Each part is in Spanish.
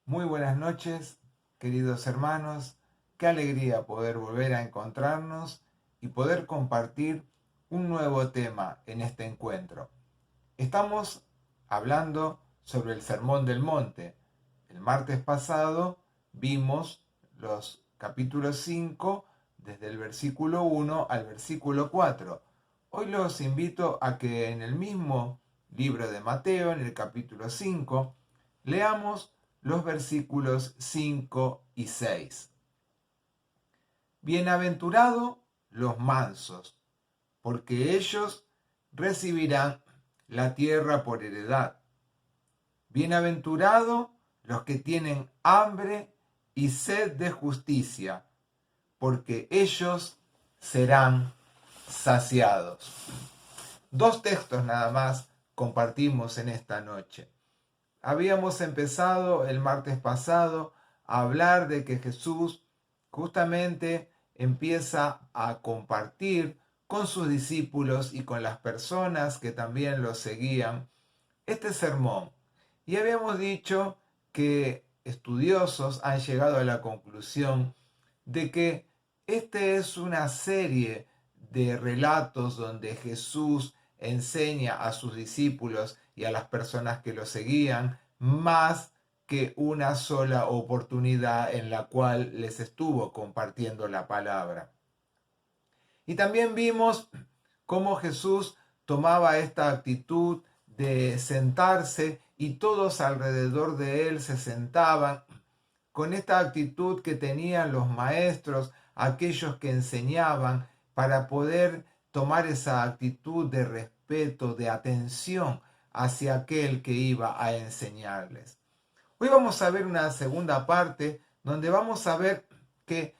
Muy buenas noches, queridos hermanos. Qué alegría poder volver a encontrarnos y poder compartir un nuevo tema en este encuentro. Estamos hablando sobre el Sermón del Monte. El martes pasado vimos los capítulos 5 desde el versículo 1 al versículo 4. Hoy los invito a que en el mismo libro de Mateo, en el capítulo 5, leamos los versículos 5 y 6. Bienaventurados los mansos, porque ellos recibirán la tierra por heredad. Bienaventurados los que tienen hambre y sed de justicia, porque ellos serán saciados. Dos textos nada más compartimos en esta noche. Habíamos empezado el martes pasado a hablar de que Jesús justamente empieza a compartir con sus discípulos y con las personas que también lo seguían este sermón. Y habíamos dicho que estudiosos han llegado a la conclusión de que este es una serie de relatos donde Jesús enseña a sus discípulos y a las personas que lo seguían más que una sola oportunidad en la cual les estuvo compartiendo la palabra. Y también vimos cómo Jesús tomaba esta actitud de sentarse y todos alrededor de él se sentaban con esta actitud que tenían los maestros, aquellos que enseñaban, para poder tomar esa actitud de respeto, de atención hacia aquel que iba a enseñarles. Hoy vamos a ver una segunda parte donde vamos a ver que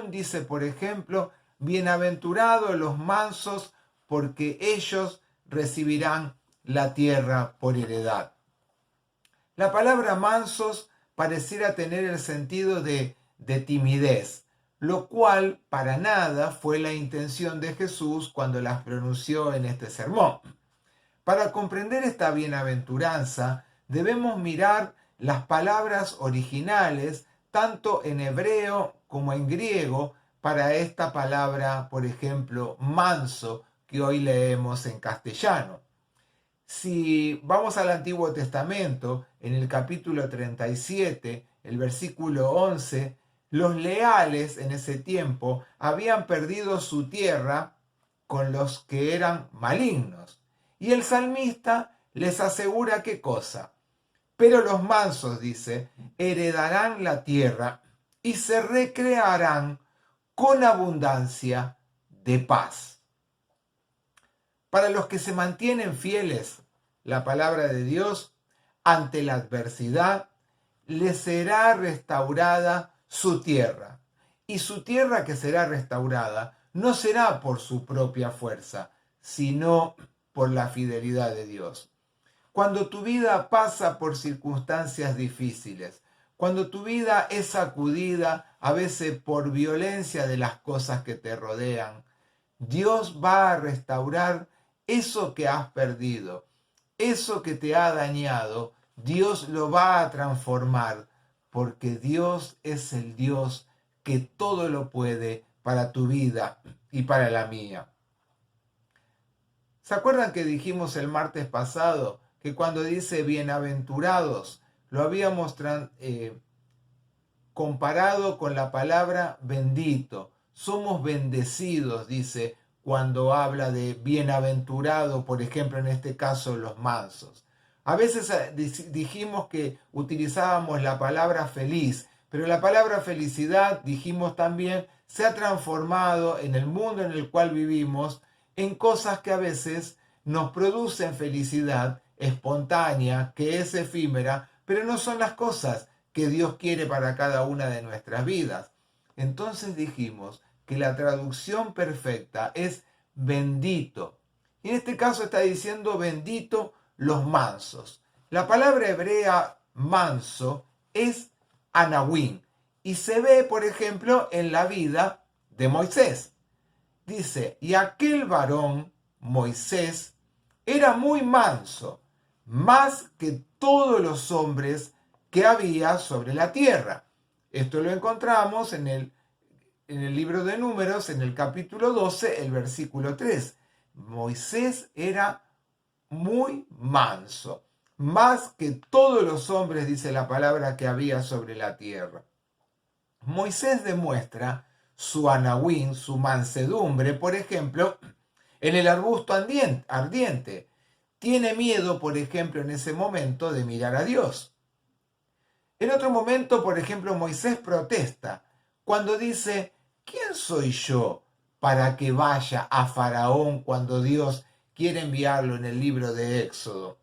dice por ejemplo, bienaventurados los mansos porque ellos recibirán la tierra por heredad. La palabra mansos pareciera tener el sentido de timidez, lo cual para nada fue la intención de Jesús cuando las pronunció en este sermón. Para comprender esta bienaventuranza debemos mirar las palabras originales tanto en hebreo como en griego para esta palabra, por ejemplo, manso, que hoy leemos en castellano. Si vamos al Antiguo Testamento, en el capítulo 37, el versículo 11, los leales en ese tiempo habían perdido su tierra con los que eran malignos. Y el salmista les asegura qué cosa. Pero los mansos, dice, heredarán la tierra y se recrearán con abundancia de paz. Para los que se mantienen fieles, la palabra de Dios, ante la adversidad, les será restaurada su tierra. Y su tierra que será restaurada no será por su propia fuerza, sino por la fidelidad de Dios. Cuando tu vida pasa por circunstancias difíciles, cuando tu vida es sacudida a veces por violencia de las cosas que te rodean, Dios va a restaurar eso que has perdido, eso que te ha dañado, Dios lo va a transformar, porque Dios es el Dios que todo lo puede para tu vida y para la mía. ¿Se acuerdan que dijimos el martes pasado que cuando dice bienaventurados lo habíamos comparado con la palabra bendito? Somos bendecidos, dice, cuando habla de bienaventurado, por ejemplo, en este caso, los mansos. A veces dijimos que utilizábamos la palabra feliz, pero la palabra felicidad, dijimos también, se ha transformado en el mundo en el cual vivimos en cosas que a veces nos producen felicidad espontánea, que es efímera, pero no son las cosas que Dios quiere para cada una de nuestras vidas. Entonces dijimos que la traducción perfecta es bendito. Y en este caso está diciendo bendito los mansos. La palabra hebrea manso es anahuín y se ve, por ejemplo, en la vida de Moisés. Dice, y aquel varón, Moisés, era muy manso, más que todos los hombres que había sobre la tierra. Esto lo encontramos en el libro de Números, en el capítulo 12, el versículo 3. Moisés era muy manso, más que todos los hombres, dice la palabra, que había sobre la tierra. Moisés demuestra su anahuín, su mansedumbre, por ejemplo, en el arbusto ardiente. Tiene miedo, por ejemplo, en ese momento de mirar a Dios. En otro momento, por ejemplo, Moisés protesta cuando dice: ¿quién soy yo para que vaya a Faraón cuando Dios quiere enviarlo en el libro de Éxodo?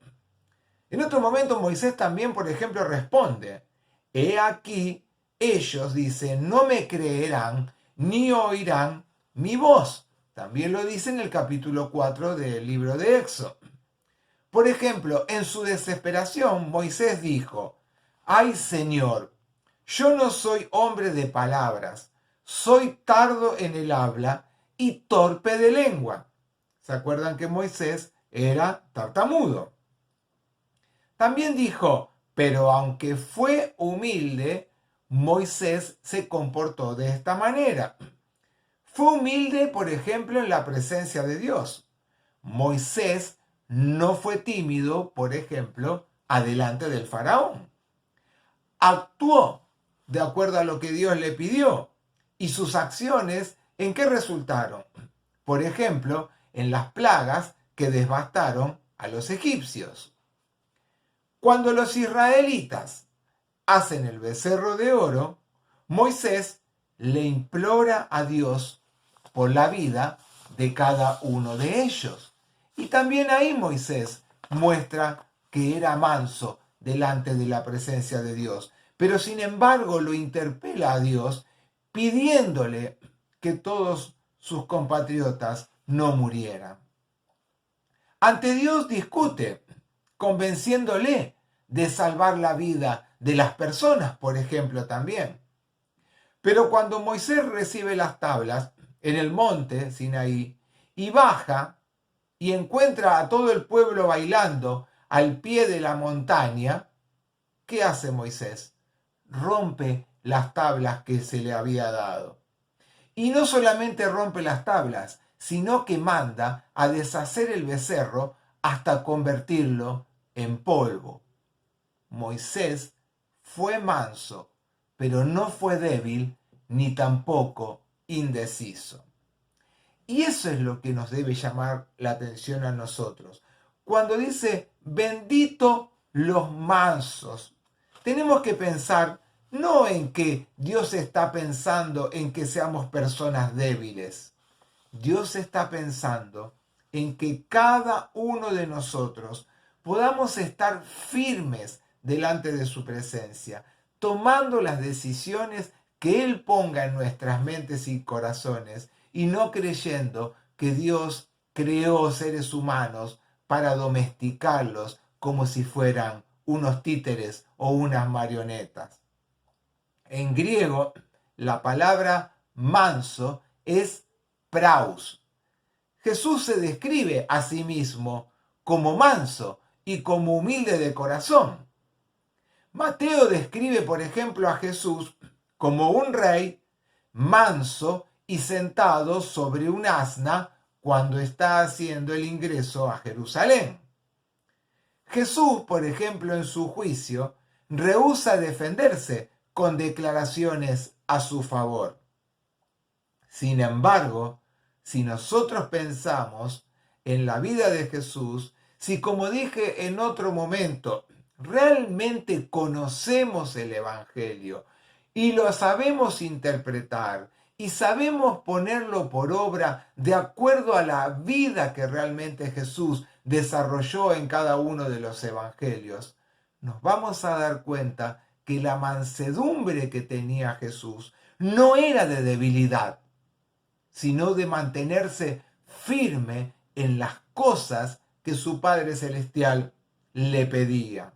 En otro momento, Moisés también, por ejemplo, responde: he aquí, ellos, dice, no me creerán ni oirán mi voz. También lo dice en el capítulo 4 del libro de Éxodo. Por ejemplo, en su desesperación, Moisés dijo: ay, Señor, yo no soy hombre de palabras, soy tardo en el habla y torpe de lengua. ¿Se acuerdan que Moisés era tartamudo? También dijo: pero aunque fue humilde, Moisés se comportó de esta manera. Fue humilde, por ejemplo, en la presencia de Dios. Moisés no fue tímido, por ejemplo, adelante del faraón. Actuó de acuerdo a lo que Dios le pidió. ¿Y sus acciones en qué resultaron? Por ejemplo, en las plagas que devastaron a los egipcios. Cuando los israelitas hacen el becerro de oro, Moisés le implora a Dios por la vida de cada uno de ellos. Y también ahí Moisés muestra que era manso delante de la presencia de Dios. Pero sin embargo lo interpela a Dios pidiéndole que todos sus compatriotas no murieran. Ante Dios discute, convenciéndole de salvar la vida de las personas, por ejemplo, también. Pero cuando Moisés recibe las tablas en el monte Sinaí y baja y encuentra a todo el pueblo bailando al pie de la montaña, ¿qué hace Moisés? Rompe las tablas que se le había dado. Y no solamente rompe las tablas, sino que manda a deshacer el becerro hasta convertirlo en polvo. Moisés fue manso, pero no fue débil ni tampoco indeciso. Y eso es lo que nos debe llamar la atención a nosotros. Cuando dice, bendito los mansos, tenemos que pensar no en que Dios está pensando en que seamos personas débiles. Dios está pensando en que cada uno de nosotros podamos estar firmes delante de su presencia, tomando las decisiones que Él ponga en nuestras mentes y corazones, y no creyendo que Dios creó seres humanos para domesticarlos como si fueran unos títeres o unas marionetas. En griego, la palabra manso es praus. Jesús se describe a sí mismo como manso y como humilde de corazón. Mateo describe, por ejemplo, a Jesús como un rey manso y sentado sobre un asna cuando está haciendo el ingreso a Jerusalén. Jesús, por ejemplo, en su juicio, rehúsa defenderse con declaraciones a su favor. Sin embargo, si nosotros pensamos en la vida de Jesús, si, como dije en otro momento, realmente conocemos el Evangelio y lo sabemos interpretar y sabemos ponerlo por obra de acuerdo a la vida que realmente Jesús desarrolló en cada uno de los evangelios, nos vamos a dar cuenta que la mansedumbre que tenía Jesús no era de debilidad, sino de mantenerse firme en las cosas que su Padre Celestial le pedía.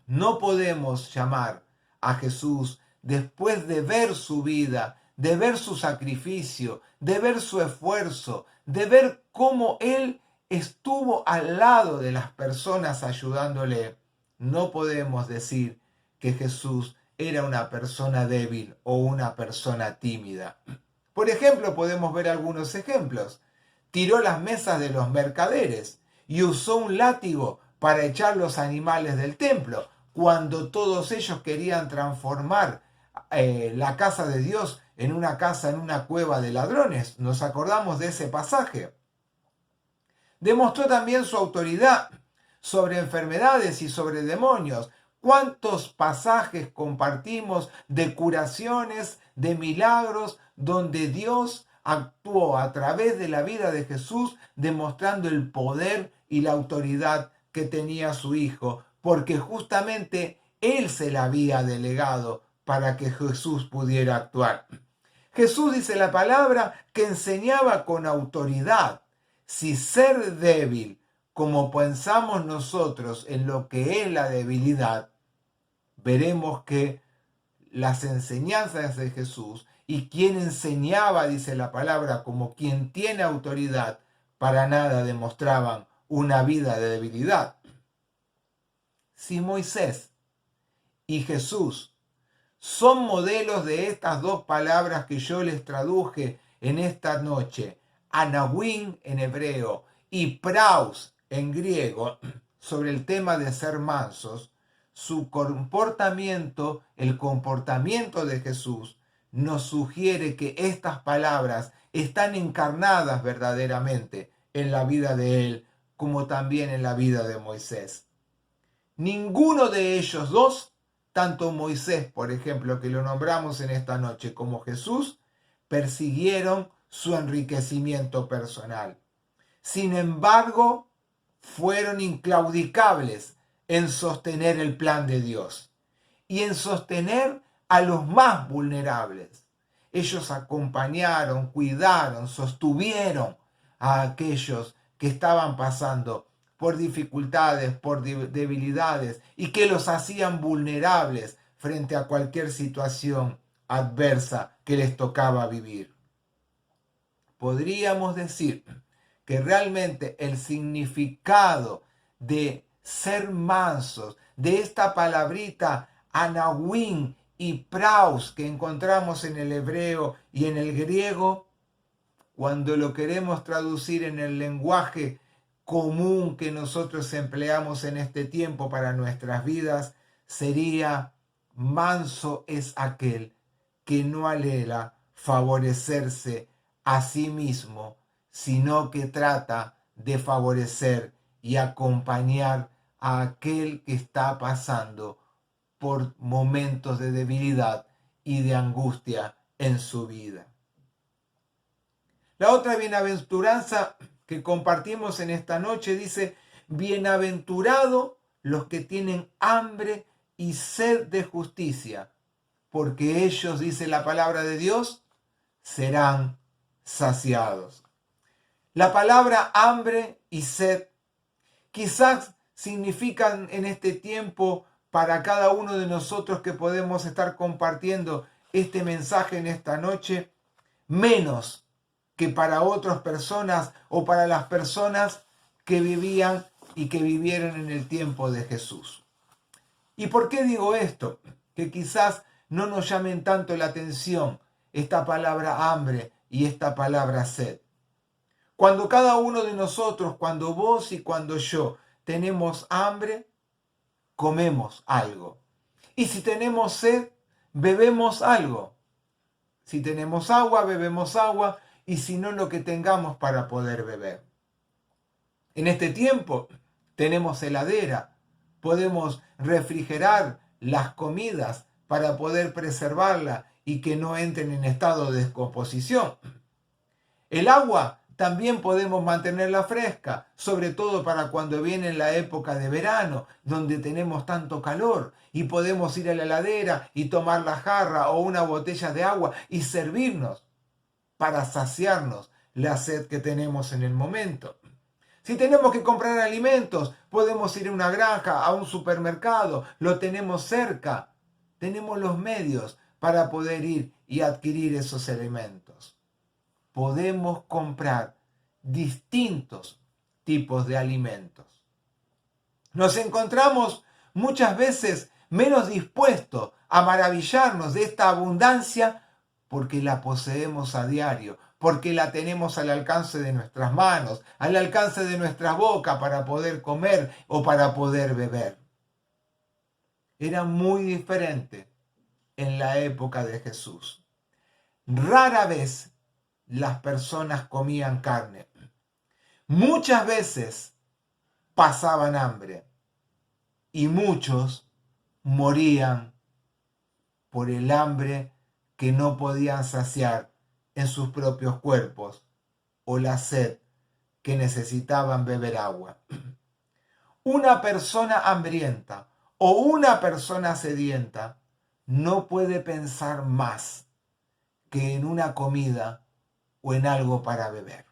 No podemos llamar a Jesús, después de ver su vida, de ver su sacrificio, de ver su esfuerzo, de ver cómo Él estuvo al lado de las personas ayudándole, no podemos decir que Jesús era una persona débil o una persona tímida. Por ejemplo, podemos ver algunos ejemplos. Tiró las mesas de los mercaderes y usó un látigo para echar los animales del templo, cuando todos ellos querían transformar la casa de Dios en una casa, en una cueva de ladrones. ¿Nos acordamos de ese pasaje? Demostró también su autoridad sobre enfermedades y sobre demonios. ¿Cuántos pasajes compartimos de curaciones, de milagros, donde Dios actuó a través de la vida de Jesús, demostrando el poder y la autoridad que tenía su Hijo, porque justamente Él se la había delegado para que Jesús pudiera actuar? Jesús, dice la palabra, que enseñaba con autoridad. Si ser débil, como pensamos nosotros en lo que es la debilidad, veremos que las enseñanzas de Jesús y quien enseñaba, dice la palabra, como quien tiene autoridad, para nada demostraban una vida de debilidad. Si Moisés y Jesús son modelos de estas dos palabras que yo les traduje en esta noche, anawin en hebreo y praus en griego, sobre el tema de ser mansos, su comportamiento, el comportamiento de Jesús, nos sugiere que estas palabras están encarnadas verdaderamente en la vida de él, como también en la vida de Moisés. Ninguno de ellos dos, tanto Moisés, por ejemplo, que lo nombramos en esta noche, como Jesús, persiguieron su enriquecimiento personal. Sin embargo, fueron inclaudicables en sostener el plan de Dios y en sostener a los más vulnerables. Ellos acompañaron, cuidaron, sostuvieron a aquellos que estaban pasando por dificultades, por debilidades y que los hacían vulnerables frente a cualquier situación adversa que les tocaba vivir. Podríamos decir que realmente el significado de ser mansos, de esta palabrita anawin y praus que encontramos en el hebreo y en el griego, cuando lo queremos traducir en el lenguaje común que nosotros empleamos en este tiempo para nuestras vidas, sería: manso es aquel que no anhela favorecerse a sí mismo, sino que trata de favorecer y acompañar a aquel que está pasando por momentos de debilidad y de angustia en su vida. La otra bienaventuranza que compartimos en esta noche dice: bienaventurado los que tienen hambre y sed de justicia, porque ellos, dice la palabra de Dios, serán saciados. La palabra hambre y sed quizás significan en este tiempo para cada uno de nosotros que podemos estar compartiendo este mensaje en esta noche, menos que para otras personas o para las personas que vivían y que vivieron en el tiempo de Jesús. ¿Y por qué digo esto? Que quizás no nos llamen tanto la atención esta palabra hambre y esta palabra sed. Cuando cada uno de nosotros, cuando vos y cuando yo tenemos hambre, comemos algo. Y si tenemos sed, bebemos algo. Si tenemos agua, bebemos agua. Y si no, lo que tengamos para poder beber. En este tiempo tenemos heladera, podemos refrigerar las comidas para poder preservarla y que no entren en estado de descomposición. El agua también podemos mantenerla fresca, sobre todo para cuando viene la época de verano, donde tenemos tanto calor y podemos ir a la heladera y tomar la jarra o una botella de agua y servirnos para saciarnos la sed que tenemos en el momento. Si tenemos que comprar alimentos, podemos ir a una granja, a un supermercado, lo tenemos cerca. Tenemos los medios para poder ir y adquirir esos alimentos. Podemos comprar distintos tipos de alimentos. Nos encontramos muchas veces menos dispuestos a maravillarnos de esta abundancia porque la poseemos a diario, porque la tenemos al alcance de nuestras manos, al alcance de nuestra boca para poder comer o para poder beber. Era muy diferente en la época de Jesús. Rara vez las personas comían carne. Muchas veces pasaban hambre y muchos morían por el hambre que no podían saciar en sus propios cuerpos o la sed que necesitaban beber agua. Una persona hambrienta o una persona sedienta no puede pensar más que en una comida o en algo para beber.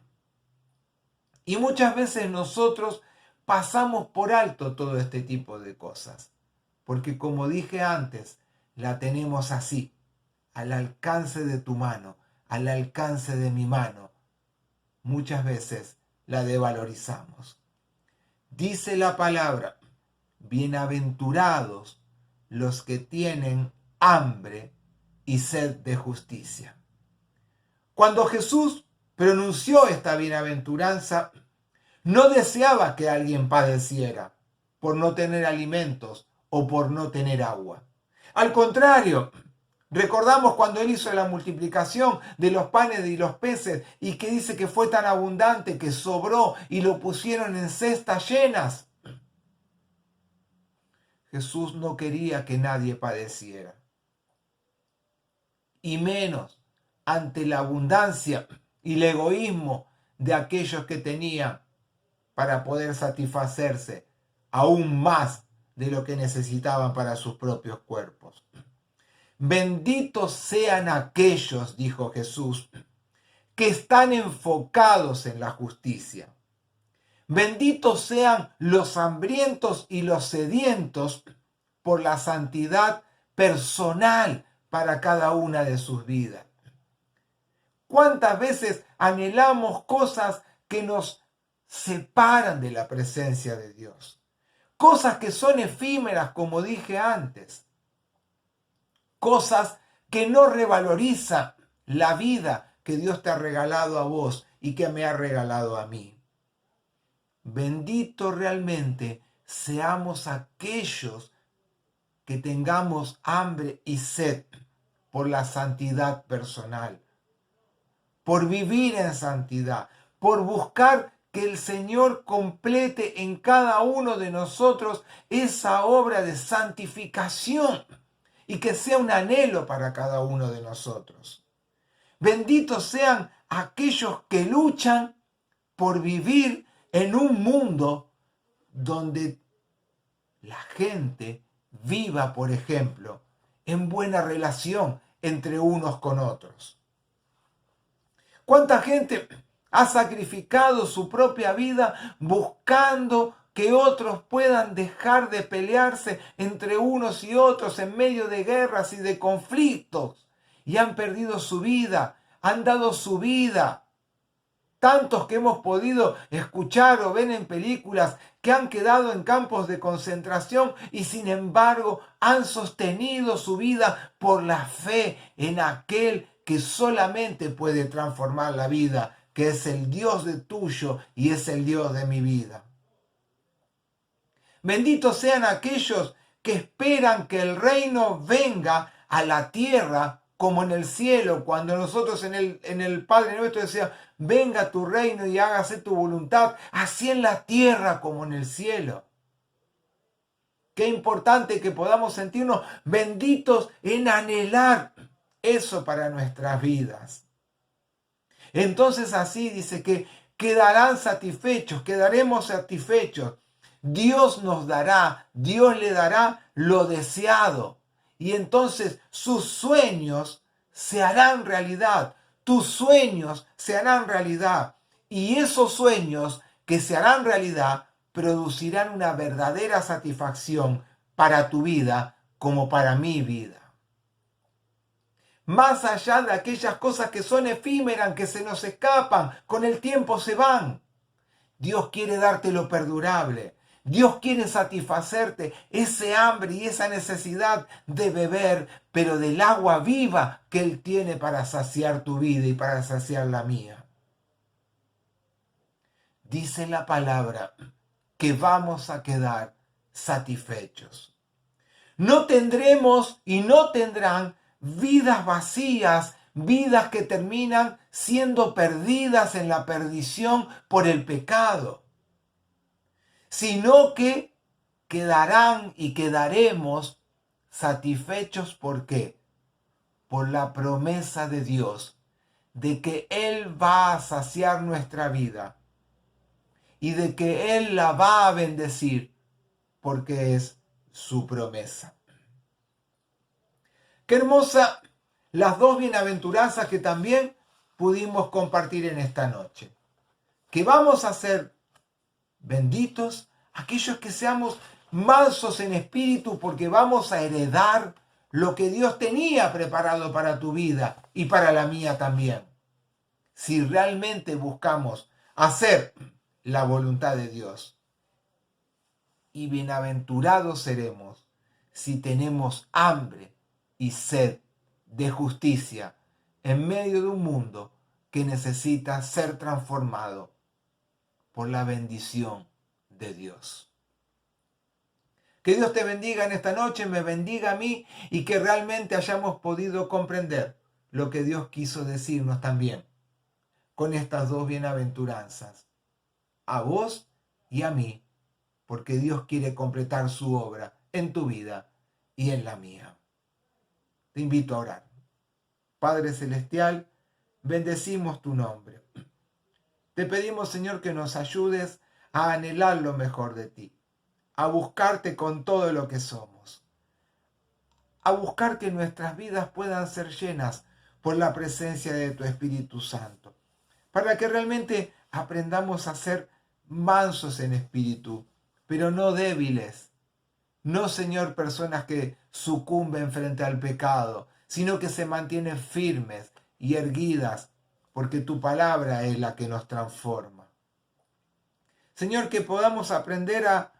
Y muchas veces nosotros pasamos por alto todo este tipo de cosas, porque como dije antes, la tenemos así, al alcance de tu mano, al alcance de mi mano. Muchas veces la devalorizamos. Dice la palabra, bienaventurados los que tienen hambre y sed de justicia. Cuando Jesús pronunció esta bienaventuranza, no deseaba que alguien padeciera por no tener alimentos o por no tener agua. Al contrario, recordamos cuando Él hizo la multiplicación de los panes y los peces y que dice que fue tan abundante que sobró y lo pusieron en cestas llenas. Jesús no quería que nadie padeciera. Y menos ante la abundancia y el egoísmo de aquellos que tenían para poder satisfacerse aún más de lo que necesitaban para sus propios cuerpos. Benditos sean aquellos, dijo Jesús, que están enfocados en la justicia. Benditos sean los hambrientos y los sedientos por la santidad personal para cada una de sus vidas. ¿Cuántas veces anhelamos cosas que nos separan de la presencia de Dios? Cosas que son efímeras, como dije antes. Cosas que no revalorizan la vida que Dios te ha regalado a vos y que me ha regalado a mí. Bendito realmente seamos aquellos que tengamos hambre y sed por la santidad personal, por vivir en santidad, por buscar que el Señor complete en cada uno de nosotros esa obra de santificación y que sea un anhelo para cada uno de nosotros. Benditos sean aquellos que luchan por vivir en un mundo donde la gente viva, por ejemplo, en buena relación entre unos con otros. ¿Cuánta gente ha sacrificado su propia vida buscando que otros puedan dejar de pelearse entre unos y otros en medio de guerras y de conflictos? Y han perdido su vida, han dado su vida. Tantos que hemos podido escuchar o ver en películas que han quedado en campos de concentración y sin embargo han sostenido su vida por la fe en aquel que solamente puede transformar la vida, que es el Dios de tuyo y es el Dios de mi vida. Benditos sean aquellos que esperan que el reino venga a la tierra como en el cielo, cuando nosotros en el Padre Nuestro decíamos, venga tu reino y hágase tu voluntad, así en la tierra como en el cielo. Qué importante que podamos sentirnos benditos en anhelar eso para nuestras vidas. Entonces así dice que quedarán satisfechos, quedaremos satisfechos. Dios nos dará, Dios le dará lo deseado. Y entonces sus sueños se harán realidad. Tus sueños se harán realidad. Y esos sueños que se harán realidad producirán una verdadera satisfacción para tu vida como para mi vida. Más allá de aquellas cosas que son efímeras, que se nos escapan, con el tiempo se van. Dios quiere darte lo perdurable. Dios quiere satisfacerte ese hambre y esa necesidad de beber, pero del agua viva que Él tiene para saciar tu vida y para saciar la mía. Dice la palabra que vamos a quedar satisfechos. No tendremos y no tendrán vidas vacías, vidas que terminan siendo perdidas en la perdición por el pecado, sino que quedarán y quedaremos satisfechos. ¿Por qué? Por la promesa de Dios de que Él va a saciar nuestra vida y de que Él la va a bendecir porque es su promesa. Qué hermosa las dos bienaventuranzas que también pudimos compartir en esta noche. Que vamos a ser benditos aquellos que seamos mansos en espíritu, porque vamos a heredar lo que Dios tenía preparado para tu vida y para la mía también. Si realmente buscamos hacer la voluntad de Dios. Y bienaventurados seremos si tenemos hambre y sed de justicia en medio de un mundo que necesita ser transformado por la bendición de Dios. Que Dios te bendiga en esta noche, me bendiga a mí y que realmente hayamos podido comprender lo que Dios quiso decirnos también con estas dos bienaventuranzas, a vos y a mí, porque Dios quiere completar su obra en tu vida y en la mía. Te invito a orar. Padre Celestial, bendecimos tu nombre. Te pedimos, Señor, que nos ayudes a anhelar lo mejor de ti, a buscarte con todo lo que somos, a buscar que nuestras vidas puedan ser llenas por la presencia de tu Espíritu Santo, para que realmente aprendamos a ser mansos en espíritu, pero no débiles. No, Señor, personas que sucumben frente al pecado, sino que se mantienen firmes y erguidas, porque tu palabra es la que nos transforma. Señor, que podamos aprender a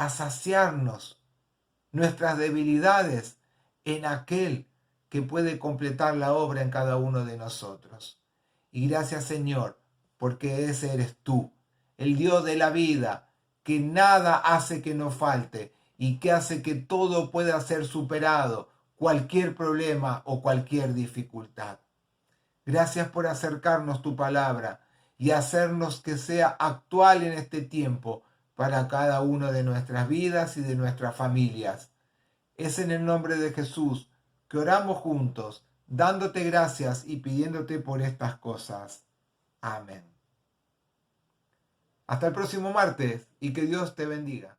saciarnos nuestras debilidades en aquel que puede completar la obra en cada uno de nosotros. Y gracias, Señor, porque ese eres tú, el Dios de la vida, que nada hace que nos falte y que hace que todo pueda ser superado, cualquier problema o cualquier dificultad. Gracias por acercarnos tu palabra y hacernos que sea actual en este tiempo para cada una de nuestras vidas y de nuestras familias. Es en el nombre de Jesús que oramos juntos, dándote gracias y pidiéndote por estas cosas. Amén. Hasta el próximo martes y que Dios te bendiga.